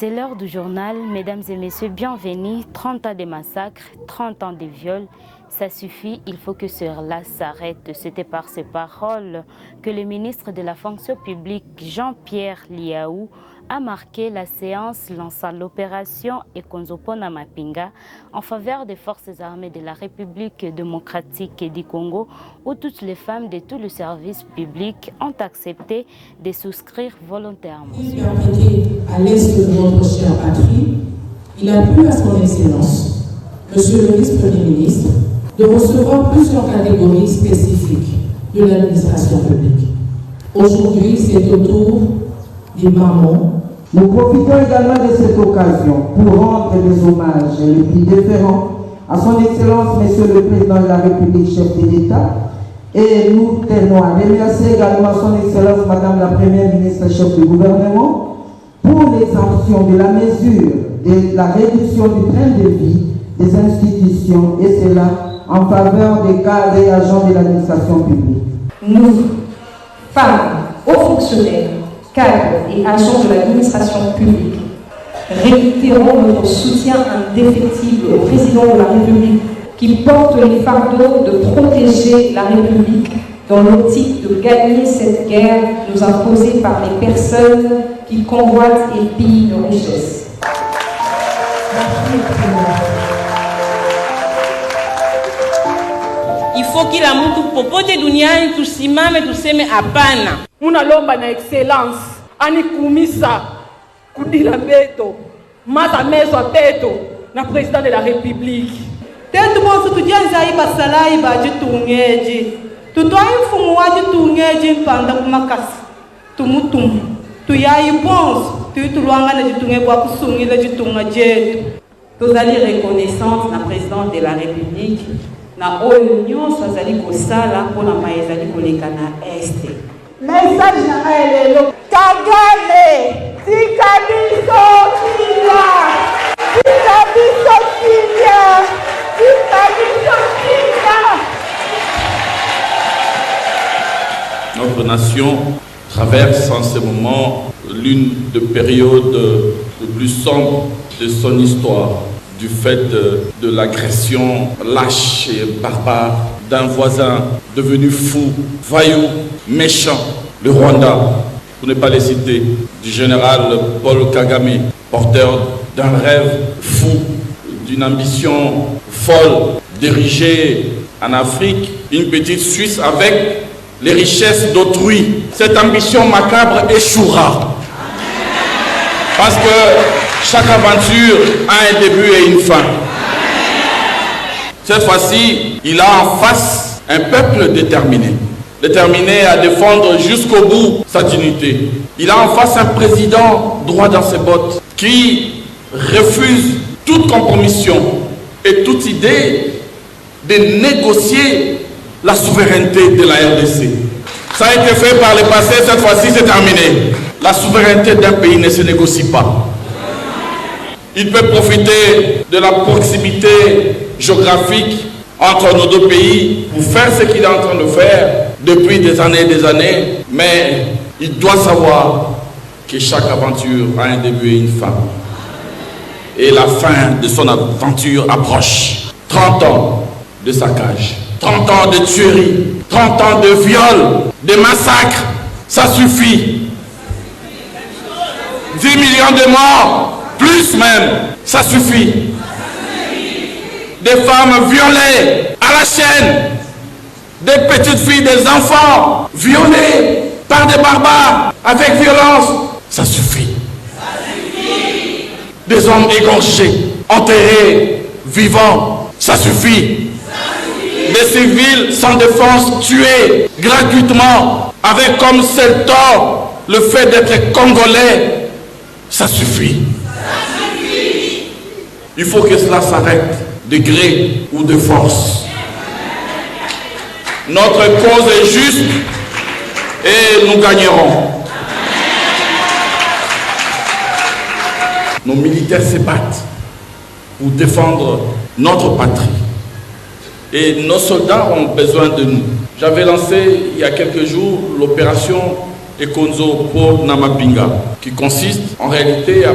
C'est l'heure du journal. Mesdames et messieurs, bienvenue. 30 ans de massacres, 30 ans de viols. Ça suffit, il faut que cela s'arrête. C'était par ces paroles que le ministre de la fonction publique, Jean-Pierre Liaou, a marqué la séance lançant l'opération Ekonzopona Mapinga en faveur des forces armées de la République démocratique du Congo, où toutes les femmes de tous les services publics ont accepté de souscrire volontairement. À l'est de notre chère patrie, il a plu à son Excellence, Monsieur le vice-premier ministre, de recevoir plusieurs catégories spécifiques de l'administration publique. Aujourd'hui, c'est au tour des mamans. Nous profitons également de cette occasion pour rendre des hommages les plus déférents à son Excellence, Monsieur le Président de la République, chef de l'État, et nous tenons à remercier également son Excellence, Madame la Première ministre, chef du gouvernement, pour l'exemption de la mesure de la réduction du train de vie des institutions, et cela en faveur des cadres et agents de l'administration publique. Nous, femmes, hauts fonctionnaires, cadres et agents de l'administration publique, réitérons notre soutien indéfectible au président de la République qui porte les fardeaux de protéger la République dans l'optique de gagner cette guerre nous imposée par les personnes qui convoitent et pillent nos richesses. Il faut kila mtu popote duniani tusimame tuseme hapana. Munalomba na excellence anikumisa kudila beto mata meso peto na president de la République. Tendo bonso tujanza iba salai ba jitungeji. Tutwai mfumu wa jitungeji mpanda kumakasi. Tumutum. Tuyai bonso tuyitulwanga na jitunge kwa kusungila jitunga jetu. Tozali reconnaissante na président de la République na oyo nyonso azali kosala mpona maezali koleka na este. Message na elelo Kagame tika biso kimia, tika biso kimia, tika biso kimia. Notre nation traverse en ce moment l'une des périodes les plus sombres de son histoire, du fait de l'agression lâche et barbare d'un voisin devenu fou, vaillou, méchant, le Rwanda, pour ne pas les citer, du général Paul Kagame, porteur d'un rêve fou, d'une ambition folle, d'ériger en Afrique une petite Suisse avec les richesses d'autrui. Cette ambition macabre échouera. Parce que chaque aventure a un début et une fin. Cette fois-ci, il a en face un peuple déterminé à défendre jusqu'au bout sa dignité. Il a en face un président droit dans ses bottes qui refuse toute compromission et toute idée de négocier la souveraineté de la RDC. Ça a été fait par le passé, cette fois-ci c'est terminé. La souveraineté d'un pays ne se négocie pas. Il peut profiter de la proximité géographique entre nos deux pays pour faire ce qu'il est en train de faire depuis des années, mais il doit savoir que chaque aventure a un début et une fin. Et la fin de son aventure approche. 30 ans de saccage, 30 ans de tuerie, 30 ans de viol, de massacres, ça suffit. 10 millions de morts, plus même, ça suffit. Des femmes violées à la chaîne, des petites filles, des enfants violés par des barbares avec violence, ça suffit. Des hommes égorgés, enterrés, vivants, ça suffit. Des civils sans défense tués gratuitement avec comme seul tort le fait d'être congolais, ça suffit. Il faut que cela s'arrête, de gré ou de force. Notre cause est juste et nous gagnerons. Nos militaires se battent pour défendre notre patrie. Et nos soldats ont besoin de nous. J'avais lancé il y a quelques jours l'opération Ekonzopona Mapinga, qui consiste en réalité à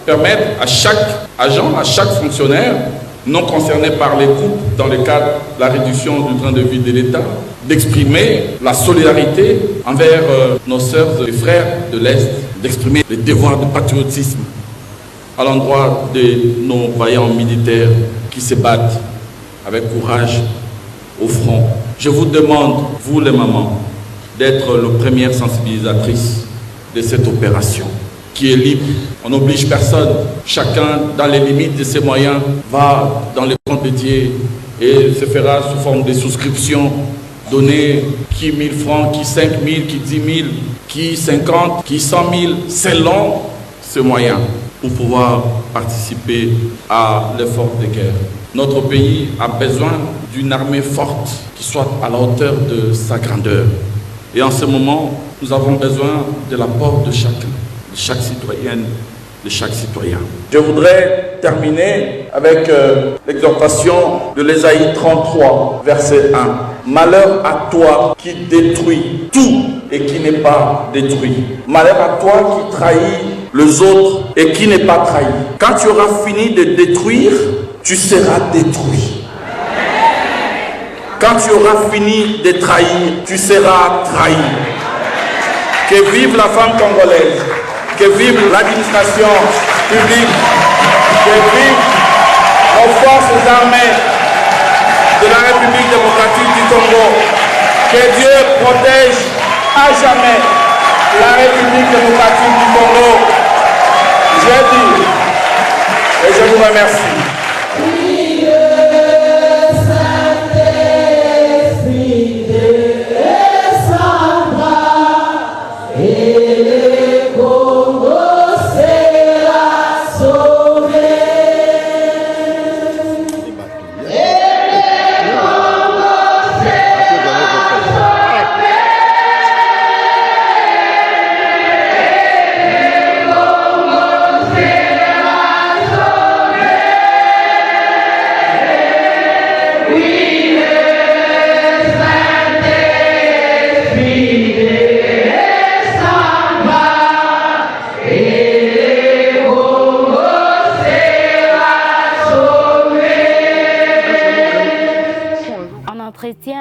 permettre à chaque agent, à chaque fonctionnaire non concerné par les coupes dans le cadre de la réduction du train de vie de l'État, d'exprimer la solidarité envers nos sœurs et frères de l'Est, d'exprimer le devoir de patriotisme à l'endroit de nos vaillants militaires qui se battent avec courage au front. Je vous demande, vous les mamans, d'être les premières sensibilisatrices de cette opération qui est libre. On n'oblige personne. Chacun, dans les limites de ses moyens, va dans les comptes dédiés et se fera sous forme de souscription, donner qui 1000 francs, qui 5000, qui 10 000, qui 50, qui 100 000, selon ses moyens, pour pouvoir participer à l'effort de guerre. Notre pays a besoin d'une armée forte qui soit à la hauteur de sa grandeur. Et en ce moment, nous avons besoin de l'apport de chacun, de chaque citoyenne, de chaque citoyen. Je voudrais terminer avec l'exhortation de l'Ésaïe 33, verset 1. Malheur à toi qui détruis tout et qui n'est pas détruit. Malheur à toi qui trahis les autres et qui n'est pas trahi. Quand tu auras fini de détruire, tu seras détruit. Quand tu auras fini de trahir, tu seras trahi. Que vive la femme congolaise, que vive l'administration publique, que vive nos forces armées de la République démocratique du Congo. Que Dieu protège à jamais la République démocratique du Congo. J'ai dit et je vous remercie.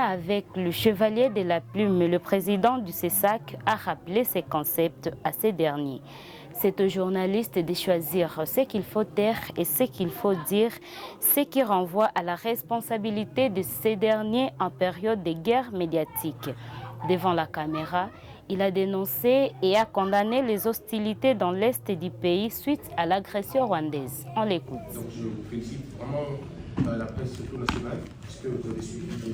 Avec le chevalier de la plume, le président du CESAC a rappelé ses concepts à ces derniers. C'est aux journalistes de choisir ce qu'il faut taire et ce qu'il faut dire, ce qui renvoie à la responsabilité de ces derniers en période de guerre médiatique. Devant la caméra, il a dénoncé et a condamné les hostilités dans l'est du pays suite à l'agression rwandaise. On l'écoute. Donc je vous félicite vraiment la presse nationale, puisque vous avez suivi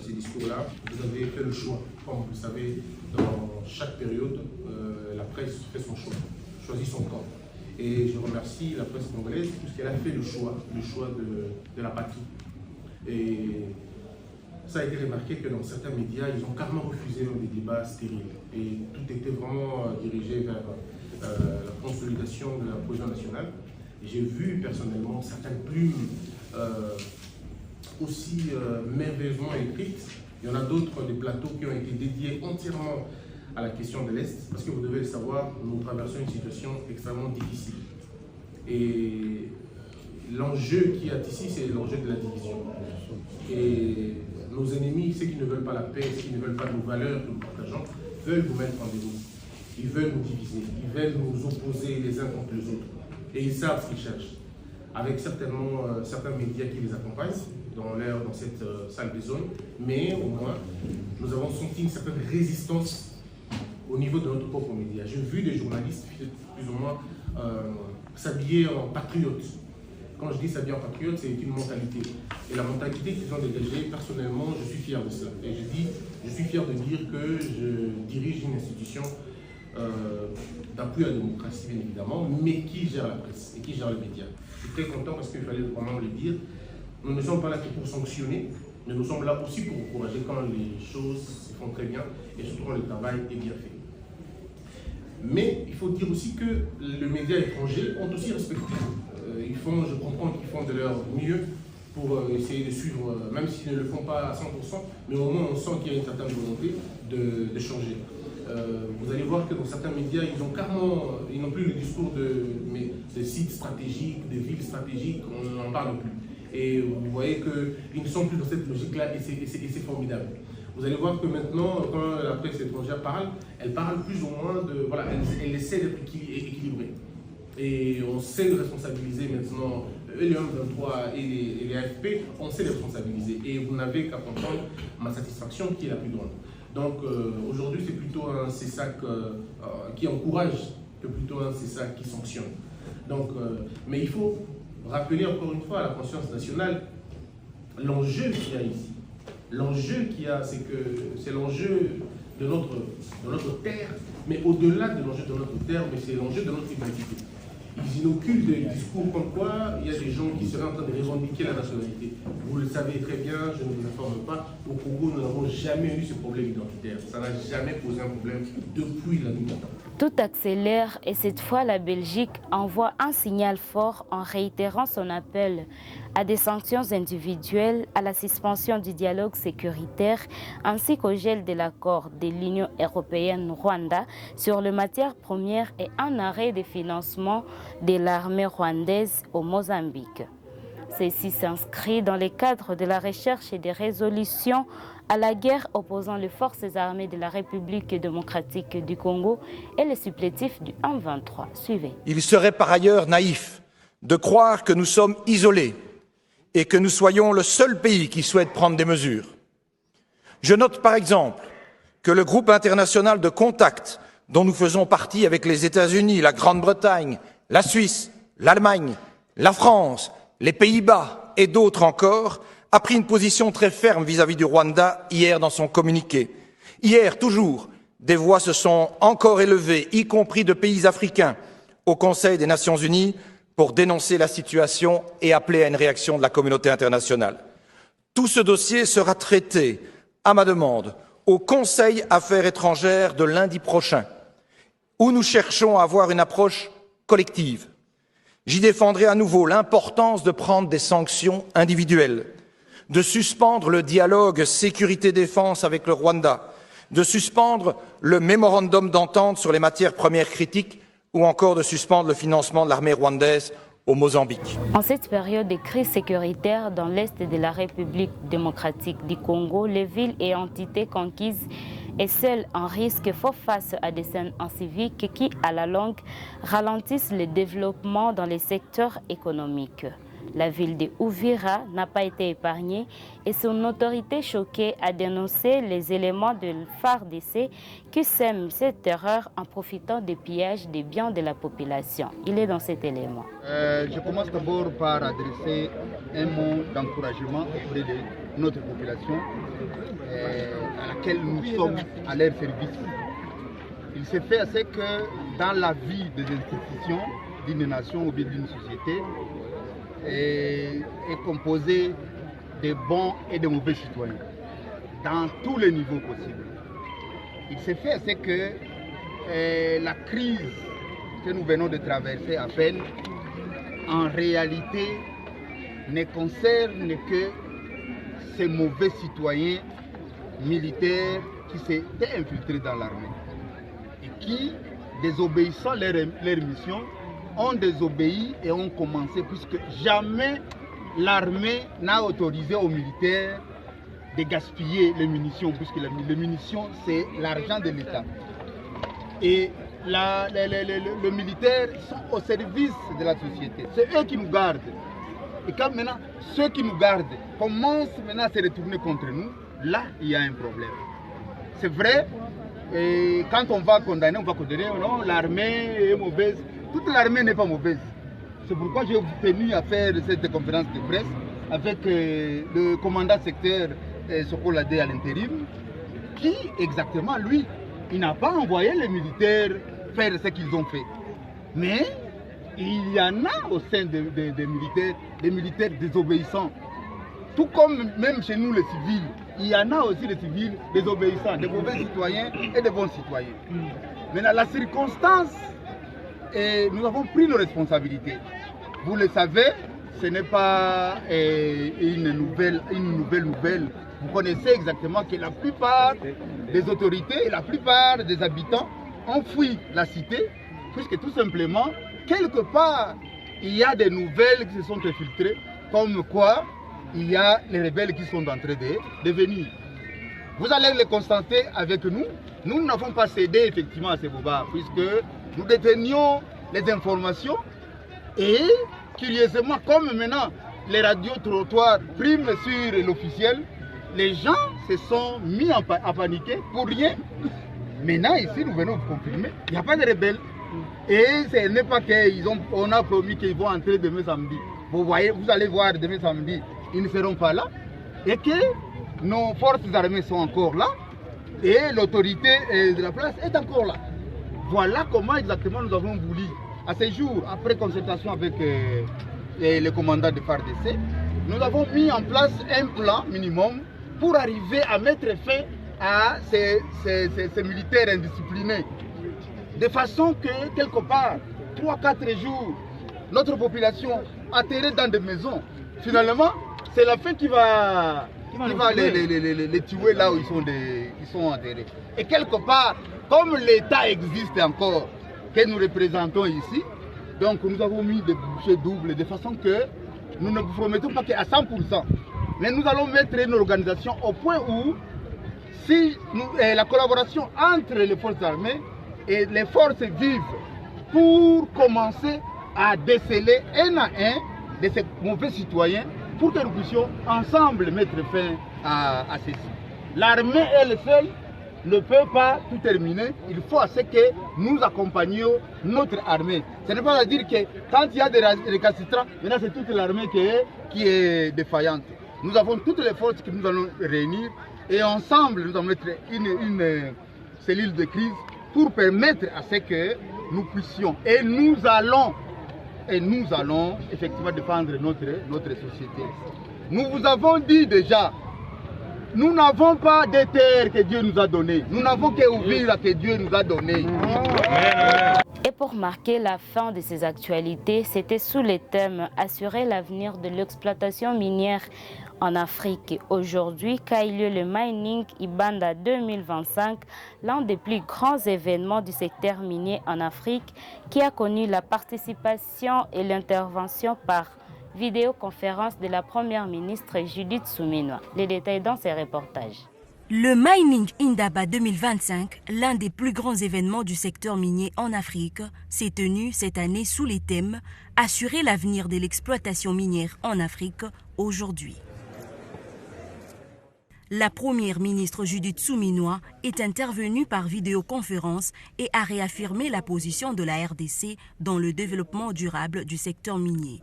ces discours-là. Vous avez fait le choix. Comme vous le savez, dans chaque période, la presse fait son choix, choisit son camp. Et je remercie la presse congolaise puisqu'elle a fait le choix de la patrie. Et ça a été remarqué que dans certains médias, ils ont carrément refusé des débats stériles. Et tout était vraiment dirigé vers la consolidation de la cohésion nationale. Et j'ai vu personnellement certaines plumes aussi merveilleusement écrites. Il y en a d'autres, des plateaux qui ont été dédiés entièrement à la question de l'Est, parce que vous devez le savoir, nous traversons une situation extrêmement difficile. Et l'enjeu qui est ici, c'est l'enjeu de la division. Et nos ennemis, ceux qui ne veulent pas la paix, ceux qui ne veulent pas nos valeurs que nous partageons, veulent nous mettre en déni. Ils veulent nous diviser, ils veulent nous opposer les uns contre les autres. Et ils savent ce qu'ils cherchent. Avec certainement certains médias qui les accompagnent dans cette salle des zones, mais au moins, nous avons senti une certaine résistance au niveau de notre propre média. J'ai vu des journalistes plus ou moins s'habiller en patriotes. Quand je dis s'habiller en patriote, c'est une mentalité. Et la mentalité qu'ils ont dégagée, personnellement, je suis fier de cela. Et je suis fier de dire que je dirige une institution d'appui à la démocratie, bien évidemment, mais qui gère la presse et qui gère les médias. Je suis très content parce qu'il fallait vraiment le dire. Nous ne sommes pas là que pour sanctionner, mais nous sommes là aussi pour encourager quand les choses se font très bien et surtout quand le travail est bien fait. Mais il faut dire aussi que les médias étrangers ont aussi respecté. Je comprends qu'ils font de leur mieux pour essayer de suivre, même s'ils ne le font pas à 100%, mais au moins on sent qu'il y a une certaine volonté de changer. Vous allez voir que dans certains médias, ils n'ont plus le discours de sites stratégiques, de villes stratégiques, on n'en parle plus. Et vous voyez qu'ils ne sont plus dans cette logique-là et c'est formidable. Vous allez voir que maintenant, quand la presse étrangère parle, elle parle plus ou moins de... Voilà, elle essaie d'être équilibrée. Et on sait le responsabiliser maintenant, les 23 et les AFP, on sait les responsabiliser. Et vous n'avez qu'à comprendre ma satisfaction qui est la plus grande. Donc aujourd'hui, c'est plutôt un CESAC qui encourage que plutôt un CESAC qui sanctionne. Donc, mais il faut rappeler encore une fois à la conscience nationale l'enjeu qu'il y a ici. L'enjeu qu'il y a, c'est que c'est l'enjeu de notre terre, mais au-delà de l'enjeu de notre terre, mais c'est l'enjeu de notre identité. Ils inoculent des discours comme quoi il y a des gens qui seraient en train de revendiquer la nationalité. Vous le savez très bien, je ne vous informe pas, au Congo, nous n'avons jamais eu ce problème identitaire. Ça n'a jamais posé un problème depuis la nuit du temps. Tout accélère et cette fois la Belgique envoie un signal fort en réitérant son appel à des sanctions individuelles, à la suspension du dialogue sécuritaire ainsi qu'au gel de l'accord de l'Union européenne-Rwanda sur les matières premières et un arrêt des financements de l'armée rwandaise au Mozambique. Ceci s'inscrit dans le cadre de la recherche et des résolutions à la guerre opposant les forces armées de la République démocratique du Congo et les supplétifs du 1-23. Suivez. Il serait par ailleurs naïf de croire que nous sommes isolés et que nous soyons le seul pays qui souhaite prendre des mesures. Je note par exemple que le groupe international de contact dont nous faisons partie avec les États-Unis, la Grande-Bretagne, la Suisse, l'Allemagne, la France, les Pays-Bas et d'autres encore, a pris une position très ferme vis-à-vis du Rwanda hier dans son communiqué. Hier, toujours, des voix se sont encore élevées, y compris de pays africains, au Conseil des Nations Unies pour dénoncer la situation et appeler à une réaction de la communauté internationale. Tout ce dossier sera traité, à ma demande, au Conseil Affaires étrangères de lundi prochain, où nous cherchons à avoir une approche collective. J'y défendrai à nouveau l'importance de prendre des sanctions individuelles, de suspendre le dialogue sécurité-défense avec le Rwanda, de suspendre le mémorandum d'entente sur les matières premières critiques ou encore de suspendre le financement de l'armée rwandaise au Mozambique. En cette période de crise sécuritaire dans l'est de la République démocratique du Congo, les villes et entités conquises et celles en risque font face à des scènes civiques qui, à la longue, ralentissent le développement dans les secteurs économiques. La ville de Uvira n'a pas été épargnée et son autorité choquée a dénoncé les éléments de FARDC qui sèment cette terreur en profitant des pillages des biens de la population. Il est dans cet élément. Je commence d'abord par adresser un mot d'encouragement auprès de notre population à laquelle nous sommes à leur service. Il se fait assez que dans la vie des institutions d'une nation ou d'une société, est composé de bons et de mauvais citoyens, dans tous les niveaux possibles. Il s'est fait, c'est que la crise que nous venons de traverser à peine, en réalité, ne concerne que ces mauvais citoyens militaires qui s'étaient infiltrés dans l'armée et qui, désobéissant leur mission, ont désobéi et ont commencé, puisque jamais l'armée n'a autorisé aux militaires de gaspiller les munitions, puisque les munitions, c'est l'argent de l'État. Et les militaires sont au service de la société. C'est eux qui nous gardent. Et quand maintenant, ceux qui nous gardent commencent maintenant à se retourner contre nous, là, il y a un problème. C'est vrai, et quand on va condamner, non, l'armée est mauvaise. Toute l'armée n'est pas mauvaise. C'est pourquoi j'ai tenu à faire cette conférence de presse avec le commandant secteur Sokolade à l'intérim, qui exactement, lui, il n'a pas envoyé les militaires faire ce qu'ils ont fait. Mais il y en a au sein des militaires désobéissants. Tout comme même chez nous les civils, il y en a aussi des civils désobéissants, des mauvais citoyens et des bons citoyens. Maintenant, la circonstance, et nous avons pris nos responsabilités. Vous le savez, ce n'est pas une nouvelle. Vous connaissez exactement que la plupart des autorités et la plupart des habitants ont fui la cité, puisque tout simplement, quelque part, il y a des nouvelles qui se sont infiltrées, comme quoi il y a les rebelles qui sont en train de venir. Vous allez les constater avec nous. Nous n'avons pas cédé effectivement à ces bobards, puisque nous détenions les informations et, curieusement, comme maintenant les radios-trottoirs priment sur l'officiel, les gens se sont mis à paniquer pour rien. Maintenant, ici, nous venons vous confirmer, il n'y a pas de rebelles. Et ce n'est pas qu'on a promis qu'ils vont entrer demain samedi. Vous allez voir demain samedi, ils ne seront pas là. Et que nos forces armées sont encore là. Et l'autorité de la place est encore là. Voilà comment exactement nous avons voulu, à ce jour, après concertation avec le commandant de FARDC, nous avons mis en place un plan minimum pour arriver à mettre fin à ces militaires indisciplinés. De façon que, quelque part, 3-4 jours, notre population atterrée dans des maisons, finalement, c'est la fin qui va les tuer là où ils sont enterrés. Et quelque part, comme l'État existe encore, que nous représentons ici, donc nous avons mis des bouchées doubles, de façon que nous ne vous promettons pas qu'à 100%, mais nous allons mettre une organisation au point où, si la collaboration entre les forces armées et les forces vives pour commencer à déceler un à un de ces mauvais citoyens pour que nous puissions ensemble mettre fin à ceci. L'armée elle seule ne peut pas tout terminer, il faut à ce que nous accompagnions notre armée. Ce n'est pas à dire que quand il y a des récalcitrants, maintenant c'est toute l'armée qui est défaillante. Nous avons toutes les forces que nous allons réunir et ensemble nous allons mettre une cellule de crise pour permettre à ce que nous puissions et nous allons effectivement défendre notre société. Nous vous avons dit déjà, nous n'avons pas des terres que Dieu nous a données, nous n'avons qu'ouvrir que Dieu nous a données. Et pour marquer la fin de ces actualités, c'était sous le thème « Assurer l'avenir de l'exploitation minière en Afrique ». Aujourd'hui, qu'a eu lieu le Mining Ibanda 2025, l'un des plus grands événements du secteur minier en Afrique, qui a connu la participation et l'intervention par vidéoconférence de la première ministre Judith Suminwa. Les détails dans ces reportages. Le Mining Indaba 2025, l'un des plus grands événements du secteur minier en Afrique, s'est tenu cette année sous les thèmes « Assurer l'avenir de l'exploitation minière en Afrique aujourd'hui ». La première ministre Judith Suminwa est intervenue par vidéoconférence et a réaffirmé la position de la RDC dans le développement durable du secteur minier.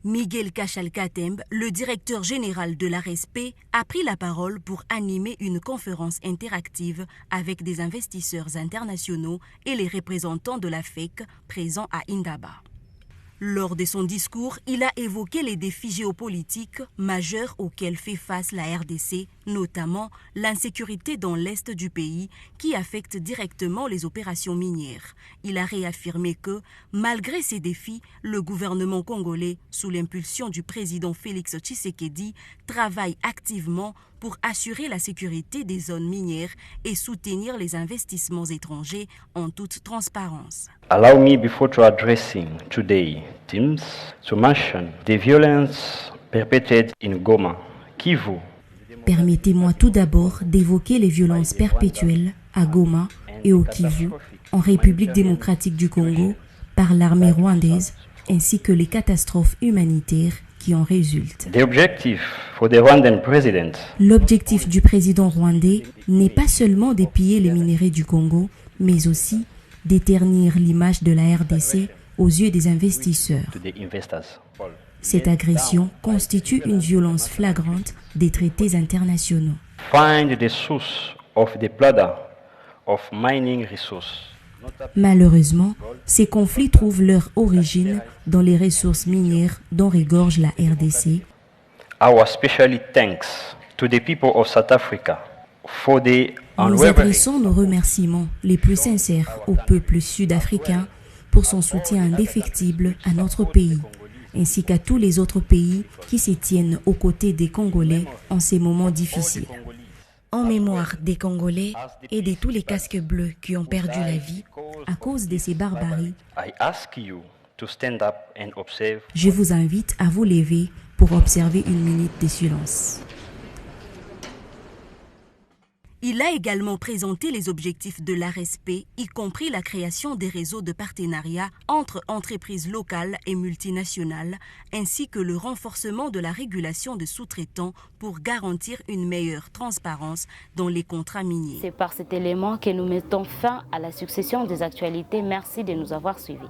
Miguel Kachal-Katembe, le directeur général de l'ARESP, a pris la parole pour animer une conférence interactive avec des investisseurs internationaux et les représentants de la FEC présents à Indaba. Lors de son discours, il a évoqué les défis géopolitiques majeurs auxquels fait face la RDC, notamment l'insécurité dans l'est du pays qui affecte directement les opérations minières. Il a réaffirmé que, malgré ces défis, le gouvernement congolais, sous l'impulsion du président Félix Tshisekedi, travaille activement pour assurer la sécurité des zones minières et soutenir les investissements étrangers en toute transparence. Allow me, before addressing today teams, to mention the violence perpetrated in Goma, Kivu. Permettez-moi tout d'abord d'évoquer les violences perpétuelles à Goma et au Kivu, en République démocratique du Congo, par l'armée rwandaise, ainsi que les catastrophes humanitaires qui en résultent. L'objectif du président rwandais n'est pas seulement d'épier les minerais du Congo, mais aussi d'éternir l'image de la RDC aux yeux des investisseurs. Cette agression constitue une violence flagrante des traités internationaux. Malheureusement, ces conflits trouvent leur origine dans les ressources minières dont regorge la RDC. Nous adressons nos remerciements les plus sincères au peuple sud-africain pour son soutien indéfectible à notre pays, ainsi qu'à tous les autres pays qui se tiennent aux côtés des Congolais en ces moments difficiles. En mémoire des Congolais et de tous les casques bleus qui ont perdu la vie à cause de ces barbaries, je vous invite à vous lever pour observer une minute de silence. Il a également présenté les objectifs de l'ARSP, y compris la création des réseaux de partenariat entre entreprises locales et multinationales, ainsi que le renforcement de la régulation de sous-traitants pour garantir une meilleure transparence dans les contrats miniers. C'est par cet élément que nous mettons fin à la succession des actualités. Merci de nous avoir suivis.